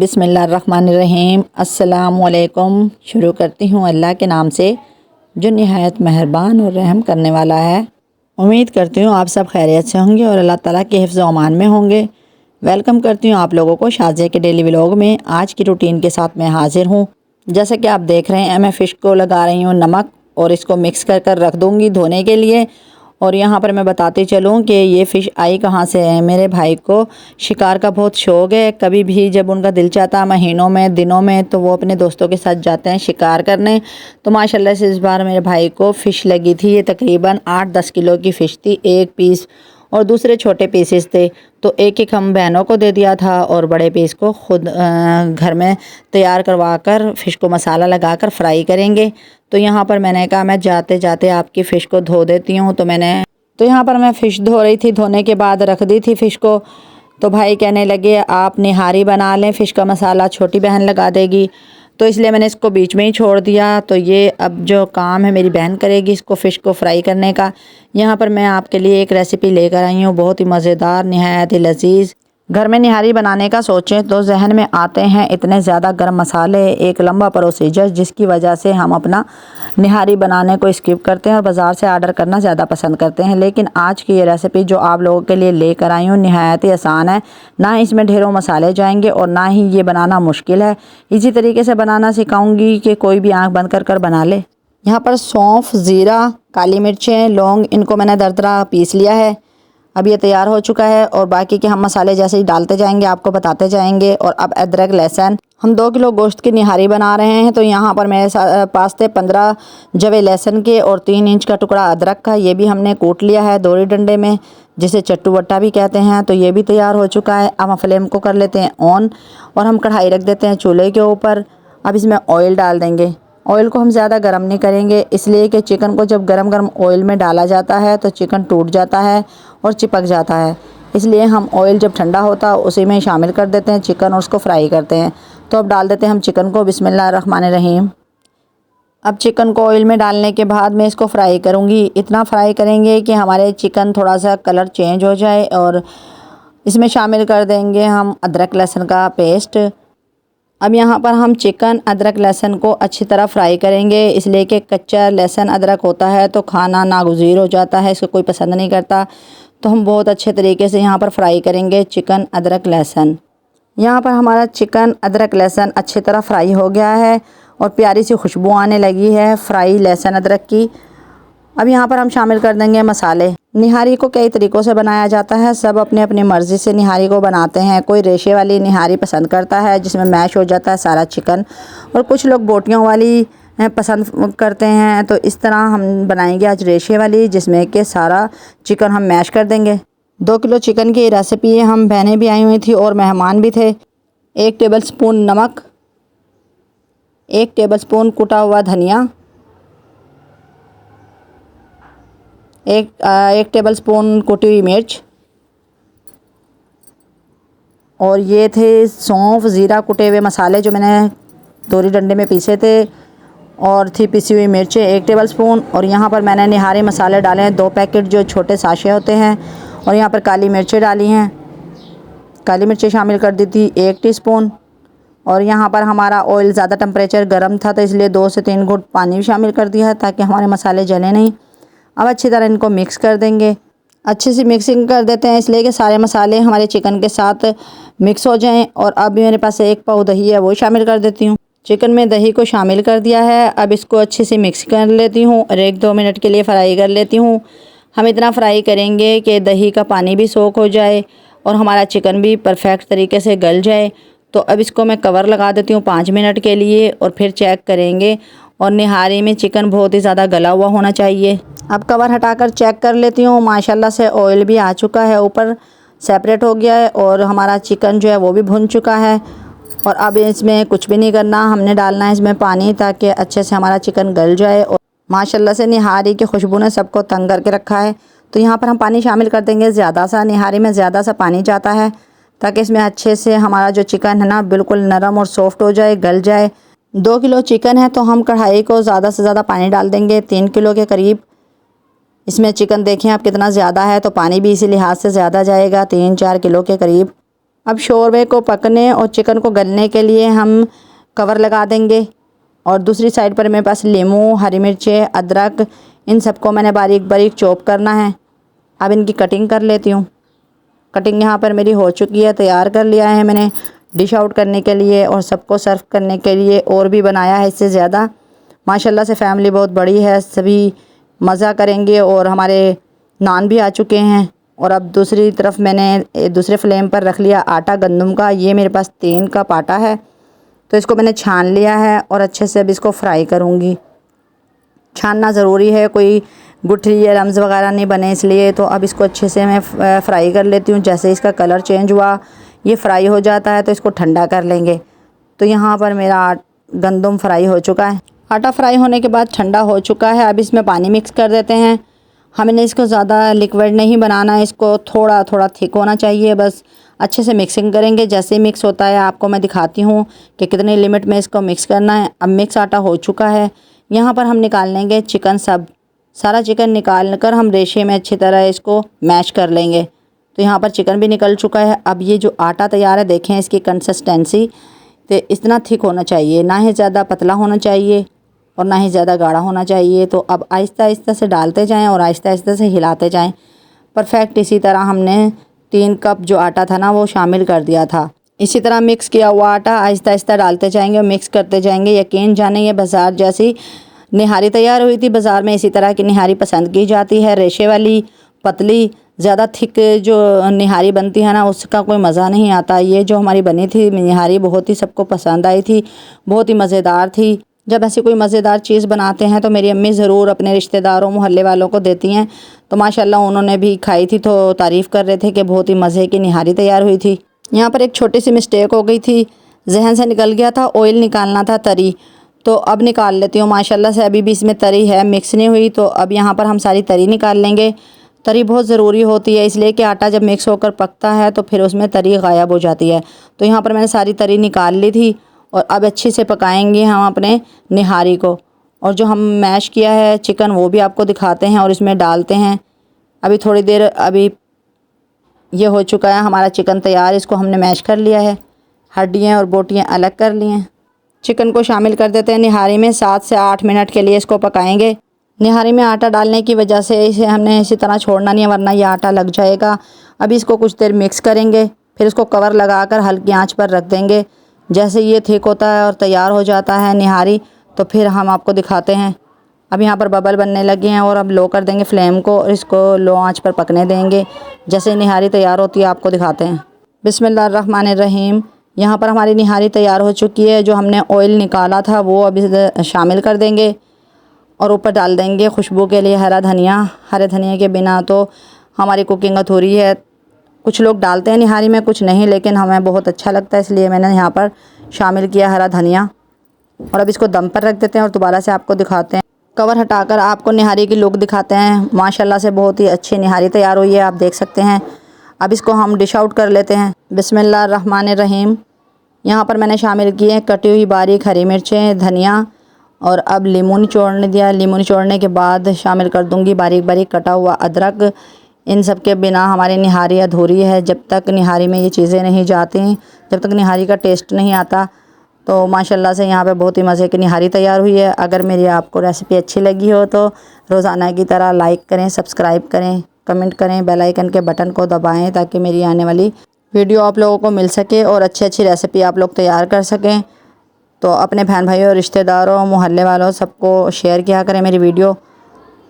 बिस्मिल्लाहिर्रहमानिर्रहीम। अस्सलामुअलैकुम। शुरू करती हूँ अल्लाह के नाम से जो निहायत मेहरबान और रहम करने वाला है। उम्मीद करती हूँ आप सब खैरियत से होंगे और अल्लाह ताला के हिफ्ज़ व अमान में होंगे। वेलकम करती हूँ आप लोगों को शाज़े के डेली व्लॉग में। आज की रूटीन के साथ मैं हाज़िर हूँ। जैसे कि आप देख रहे हैं, मैं फ़िश को लगा रही हूँ नमक और इसको मिक्स कर कर रख दूँगी धोने के लिए। और यहाँ पर मैं बताती चलूँ कि ये फ़िश आई कहाँ से है। मेरे भाई को शिकार का बहुत शौक़ है। कभी भी जब उनका दिल चाहता महीनों में दिनों में तो वो अपने दोस्तों के साथ जाते हैं शिकार करने। तो माशाल्लाह से इस बार मेरे भाई को फ़िश लगी थी। ये तकरीबन 8-10 किलो की फ़िश थी, एक पीस, और दूसरे छोटे पीसेस थे। तो एक एक हम बहनों को दे दिया था और बड़े पीस को खुद घर में तैयार करवा कर फ़िश को मसाला लगा कर फ्राई करेंगे। तो यहाँ पर मैंने कहा मैं जाते जाते आपकी फ़िश को धो देती हूँ। तो यहाँ पर मैं फ़िश धो रही थी, धोने के बाद रख दी थी फ़िश को। तो भाई कहने लगे आप निहारी बना लें, फ़िश का मसाला छोटी बहन लगा देगी। तो इसलिए मैंने इसको बीच में ही छोड़ दिया। तो ये अब जो काम है मेरी बहन करेगी इसको फ़िश को फ्राई करने का। यहाँ पर मैं आपके लिए एक रेसिपी लेकर आई हूँ, बहुत ही मज़ेदार, निहायत ही लजीज़। घर में निहारी बनाने का सोचें तो जहन में आते हैं इतने ज़्यादा गर्म मसाले, एक लंबा प्रोसीजर, जिसकी वजह से हम अपना निहारी बनाने को स्किप करते हैं और बाज़ार से आर्डर करना ज़्यादा पसंद करते हैं। लेकिन आज की ये रेसिपी जो आप लोगों के लिए लेकर आई हूँ निहायत ही आसान है। ना इसमें ढेरों मसाले जाएंगे और ना ही ये बनाना मुश्किल है। इसी तरीके से बनाना सिखाऊंगी कि कोई भी आँख बंद कर कर बना ले। यहाँ पर सौंफ, ज़ीरा, काली मिर्चें, लौंग, इनको मैंने दरदरा पीस लिया है। अब ये तैयार हो चुका है और बाकी के हम मसाले जैसे ही डालते जाएंगे आपको बताते जाएंगे। और अब अदरक, लहसुन, हम 2 किलो गोश्त की निहारी बना रहे हैं। तो यहाँ पर मेरे पास थे 15 जवे लहसुन के और 3 इंच का टुकड़ा अदरक का। ये भी हमने कूट लिया है दोरी डंडे में, जिसे चट्टू वट्टा भी कहते हैं। तो ये भी तैयार हो चुका है। अब हम फ्लेम को कर लेते हैं ऑन और हम कढ़ाई रख देते हैं चूल्हे के ऊपर। अब इसमें ऑयल डाल देंगे। ऑयल को हम ज़्यादा गर्म नहीं करेंगे, इसलिए कि चिकन को जब गरम गरम ऑयल में डाला जाता है तो चिकन टूट जाता है और चिपक जाता है। इसलिए हम ऑयल जब ठंडा होता है उसी में शामिल कर देते हैं चिकन और उसको फ्राई करते हैं। तो अब डाल देते हैं हम चिकन को। बिस्मिल्लाहिर्रहमानिर्रहीम। अब चिकन को ऑयल में डालने के बाद मैं इसको फ्राई करूँगी। इतना फ्राई करेंगे कि हमारे चिकन थोड़ा सा कलर चेंज हो जाए। और इसमें शामिल कर देंगे हम अदरक लहसुन का पेस्ट। अब यहाँ पर हम चिकन, अदरक, लहसुन को अच्छी तरह फ्राई करेंगे, इसलिए कि कच्चा लहसुन अदरक होता है तो खाना नागुज़ीर हो जाता है, इसको कोई पसंद नहीं करता। तो हम बहुत अच्छे तरीके से यहाँ पर फ्राई करेंगे चिकन, अदरक, लहसुन। यहाँ पर हमारा चिकन, अदरक, लहसुन अच्छी तरह फ्राई हो गया है और प्यारी सी खुशबू आने लगी है फ्राई लहसुन अदरक की। अब यहाँ पर हम शामिल कर देंगे मसाले। निहारी को कई तरीक़ों से बनाया जाता है, सब अपने अपनी मर्ज़ी से निहारी को बनाते हैं। कोई रेशे वाली निहारी पसंद करता है जिसमें मैश हो जाता है सारा चिकन, और कुछ लोग बोटियों वाली पसंद करते हैं। तो इस तरह हम बनाएंगे आज रेशे वाली, जिसमें कि सारा चिकन हम मैश कर देंगे। 2 किलो चिकन की रेसिपी है। हम बहनें भी आई हुई थी और मेहमान भी थे। 1 टेबल स्पून नमक, 1 टेबल स्पून कुटा हुआ धनिया, एक टेबल स्पून कुटी हुई मिर्च, और ये थे सौंफ, ज़ीरा, कुटे हुए मसाले जो मैंने दोरी डंडे में पीसे थे, और थी पिसी हुई मिर्चें 1 टेबल स्पून। और यहाँ पर मैंने निहारी मसाले डाले हैं 2 पैकेट जो छोटे साशे होते हैं। और यहाँ पर काली मिर्चें डाली हैं, काली मिर्चें शामिल कर दी थी 1 टीस्पून। और यहाँ पर हमारा ऑयल ज़्यादा टेम्परेचर गर्म था तो इसलिए 2 से 3 घूंट पानी भी शामिल कर दिया है ताकि हमारे मसाले जले नहीं। अब अच्छी तरह इनको मिक्स कर देंगे। अच्छी सी मिक्सिंग कर देते हैं इसलिए कि सारे मसाले हमारे चिकन के साथ मिक्स हो जाएं। और अब मेरे पास 1 पाव दही है, वो शामिल कर देती हूँ। चिकन में दही को शामिल कर दिया है। अब इसको अच्छी सी मिक्स कर लेती हूँ और 1-2 मिनट के लिए फ्राई कर लेती हूँ। हम इतना फ्राई करेंगे कि दही का पानी भी सोख हो जाए और हमारा चिकन भी परफेक्ट तरीके से गल जाए। तो अब इसको मैं कवर लगा देती हूँ 5 मिनट के लिए और फिर चेक करेंगे। और निहारी में चिकन बहुत ही ज़्यादा गला हुआ होना चाहिए। अब कवर हटाकर चेक कर लेती हूँ। माशाल्लाह से ऑयल भी आ चुका है, ऊपर सेपरेट हो गया है और हमारा चिकन जो है वो भी भुन चुका है। और अब इसमें कुछ भी नहीं करना, हमने डालना है इसमें पानी ताकि अच्छे से हमारा चिकन गल जाए। और माशाल्लाह से निहारी की खुशबू ने सबको तंग करके रखा है। तो यहाँ पर हम पानी शामिल कर देंगे ज़्यादा सा। निहारी में ज़्यादा सा पानी जाता है ताकि इसमें अच्छे से हमारा जो चिकन है ना बिल्कुल नरम और सॉफ्ट हो जाए, गल जाए। 2 किलो चिकन है तो हम कढ़ाई को ज़्यादा से ज़्यादा पानी डाल देंगे, 3 किलो के करीब। इसमें चिकन देखें आप कितना ज़्यादा है तो पानी भी इसी लिहाज से ज़्यादा जाएगा, 3-4 किलो के करीब। अब शोरबे को पकने और चिकन को गलने के लिए हम कवर लगा देंगे। और दूसरी साइड पर मेरे पास नींबू, हरी मिर्चें, अदरक, इन सबको मैंने बारीक बारीक चॉप करना है। अब इनकी कटिंग कर लेती हूँ। कटिंग यहाँ पर मेरी हो चुकी है, तैयार कर लिया है मैंने डिश आउट करने के लिए और सबको सर्व करने के लिए। और भी बनाया है इससे ज़्यादा। माशाल्लाह से फैमिली बहुत बड़ी है, सभी मज़ा करेंगे। और हमारे नान भी आ चुके हैं। और अब दूसरी तरफ मैंने दूसरे फ्लेम पर रख लिया आटा गंदम का। ये मेरे पास 3 कप आटा है, तो इसको मैंने छान लिया है और अच्छे से अब इसको फ्राई करूँगी। छानना ज़रूरी है, कोई गुठली या लम्स वगैरह नहीं बने इसलिए। तो अब इसको अच्छे से मैं फ्राई कर लेती हूँ। जैसे इसका कलर चेंज हुआ, ये फ्राई हो जाता है, तो इसको ठंडा कर लेंगे। तो यहाँ पर मेरा गंदम फ्राई हो चुका है। आटा फ्राई होने के बाद ठंडा हो चुका है। अब इसमें पानी मिक्स कर देते हैं। हमने इसको ज़्यादा लिक्विड नहीं बनाना है, इसको थोड़ा थोड़ा थिक होना चाहिए। बस अच्छे से मिक्सिंग करेंगे। जैसे ही मिक्स होता है आपको मैं दिखाती हूँ कि कितनी लिमिट में इसको मिक्स करना है। अब मिक्स आटा हो चुका है। यहाँ पर हम निकाल लेंगे चिकन, सारा चिकन निकाल कर हम रेशे में अच्छी तरह इसको मैश कर लेंगे। तो यहाँ पर चिकन भी निकल चुका है। अब ये जो आटा तैयार है, देखें इसकी कंसिस्टेंसी, तो इतना थिक होना चाहिए, ना ही ज़्यादा पतला होना चाहिए और ना ही ज़्यादा गाढ़ा होना चाहिए। तो अब आहिस्ता आहिस्ता से डालते जाएं और आहिस्ता आहिस्ता से हिलाते जाएं। परफेक्ट इसी तरह हमने 3 कप जो आटा था ना, वो शामिल कर दिया था। इसी तरह मिक्स किया हुआ आटा आहिस्ता आहिस्ता डालते जाएंगे और मिक्स करते जाएंगे। यकीन जाने ये बाज़ार जैसी निहारी तैयार हुई थी। बाज़ार में इसी तरह की निहारी पसंद की जाती है, रेशे वाली, पतली। ज़्यादा थिक जो निहारी बनती है ना, उसका कोई मज़ा नहीं आता। ये जो हमारी बनी थी निहारी, बहुत ही सबको पसंद आई थी, बहुत ही मज़ेदार थी। जब ऐसी कोई मज़ेदार चीज़ बनाते हैं तो मेरी अम्मी ज़रूर अपने रिश्तेदारों, मोहल्ले वालों को देती हैं। तो माशाल्लाह उन्होंने भी खाई थी तो तारीफ़ कर रहे थे कि बहुत ही मज़े की निहारी तैयार हुई थी। यहाँ पर एक छोटी सी मिस्टेक हो गई थी, जहन से निकल गया था, ऑयल निकालना था तरी। तो अब निकाल लेती हूँ। माशाल्लाह से अभी भी इसमें तरी है, मिक्स नहीं हुई। तो अब यहाँ पर हम सारी तरी निकाल लेंगे। तरी बहुत ज़रूरी होती है, इसलिए कि आटा जब मिक्स होकर पकता है तो फिर उसमें तरी गायब हो जाती है। तो यहाँ पर मैंने सारी तरी निकाल ली थी। और अब अच्छे से पकाएंगे हम अपने निहारी को। और जो हम मैश किया है चिकन, वो भी आपको दिखाते हैं और इसमें डालते हैं। अभी थोड़ी देर, अभी ये हो चुका है हमारा चिकन तैयार। इसको हमने मैश कर लिया है, हड्डियाँ और बोटियाँ अलग कर ली हैं। चिकन को शामिल कर देते हैं निहारी में। 7 से 8 मिनट के लिए इसको पकाएंगे। निहारी में आटा डालने की वजह से इसे हमने इसी तरह छोड़ना नहीं है, वरना ये आटा लग जाएगा। अभी इसको कुछ देर मिक्स करेंगे, फिर इसको कवर लगाकर हल्की आंच पर रख देंगे। जैसे ये थिक होता है और तैयार हो जाता है निहारी, तो फिर हम आपको दिखाते हैं। अब यहाँ पर बबल बनने लगे हैं और अब लो कर देंगे फ्लेम को और इसको लो आंच पर पकने देंगे। जैसे निहारी तैयार होती है आपको दिखाते हैं। बिस्मिल्लाहिर्रहमानिर्रहीम। यहाँ पर हमारी निहारी तैयार हो चुकी है। जो हमने ऑयल निकाला था वो अभी शामिल कर देंगे और ऊपर डाल देंगे खुशबू के लिए हरा धनिया। हरे धनिया के बिना तो हमारी कुकिंग अधूरी है। कुछ लोग डालते हैं निहारी में, कुछ नहीं, लेकिन हमें बहुत अच्छा लगता है इसलिए मैंने यहाँ पर शामिल किया हरा धनिया। और अब इसको दम पर रख देते हैं और दोबारा से आपको दिखाते हैं। कवर हटाकर आपको निहारी की लुक दिखाते हैं। माशाल्लाह से बहुत ही अच्छी निहारी तैयार हुई है, आप देख सकते हैं। अब इसको हम डिश आउट कर लेते हैं। बिस्मिल्लाहिर्रहमानिर्रहीम। यहाँ पर मैंने शामिल किए हैं कटी हुई बारीक हरी मिर्चें, धनिया, और अब लीमू निचोड़ने दिया। लीमू निचोड़ने के बाद शामिल कर दूँगी बारीक बारीक कटा हुआ अदरक। इन सब के बिना हमारी निहारी अधूरी है। जब तक निहारी में ये चीज़ें नहीं जाती, जब तक निहारी का टेस्ट नहीं आता। तो माशाल्लाह से यहाँ पे बहुत ही मज़े की निहारी तैयार हुई है। अगर मेरी आपको रेसिपी अच्छी लगी हो तो रोज़ाना की तरह लाइक करें, सब्सक्राइब करें, कमेंट करें, बेल आइकन के बटन को दबाएं ताकि मेरी आने वाली वीडियो आप लोगों को मिल सके और अच्छी अच्छी रेसिपी आप लोग तैयार कर सकें। तो अपने बहन भाइयों, रिश्तेदारों, मोहल्ले वालों सबको शेयर किया करें मेरी वीडियो।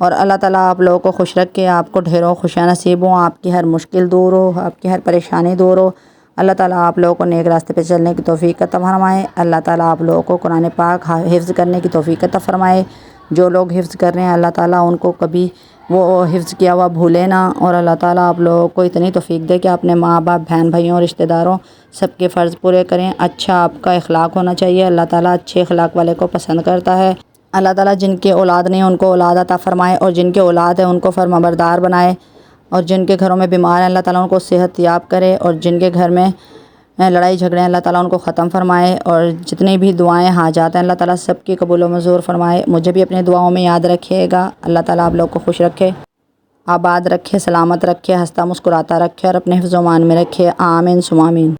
और अल्लाह ताला आप लोगों को खुश रखे, आपको ढेरों खुशियाँ नसीब हों, आपकी हर मुश्किल दूर हो, आपकी हर परेशानी दूर हो। अल्लाह ताला आप लोगों को नेक रास्ते पे चलने की तौफीक अता फरमाए। अल्लाह ताला आप लोगों को कुरान पाक हिफ्ज़ करने की तौफीक अता फरमाए। जो लोग हिफ्ज़ कर रहे हैं अल्लाह ताला उनको कभी वो हिफ्ज़ किया हुआ भूले ना। और अल्लाह ताला आप लोगों को इतनी तौफीक दे कि अपने माँ बाप, बहन भाइयों, रिश्तेदारों सबके फ़र्ज़ पूरे करें। अच्छा आपका अखलाक होना चाहिए। अल्लाह ताला अच्छे अखलाक वाले को पसंद करता है। अल्लाह ताला जिनके औलाद नहीं उनको औलाद अता फ़रमाए और जिनके औलाद है उनको फरमाबरदार बनाए। और जिनके घरों में बीमार हैं अल्लाह ताला उनको सेहत याब करे। और जिनके घर में लड़ाई झगड़े हैं अल्लाह ताला उनको ख़त्म फरमाए। और जितनी भी दुआएं हाजात हैं अल्लाह ताला सबकी कबूल व मंजूर फरमाए। मुझे भी अपनी दुआओं में याद रखिएगा। अल्लाह ताला आप लोग को खुश रखे। आबाद रखे, सलामत रखे, हंसता मुस्कुराता रखे और अपने हिफ्ज़-ओ-मान में रखे। आमीन सुमा आमीन।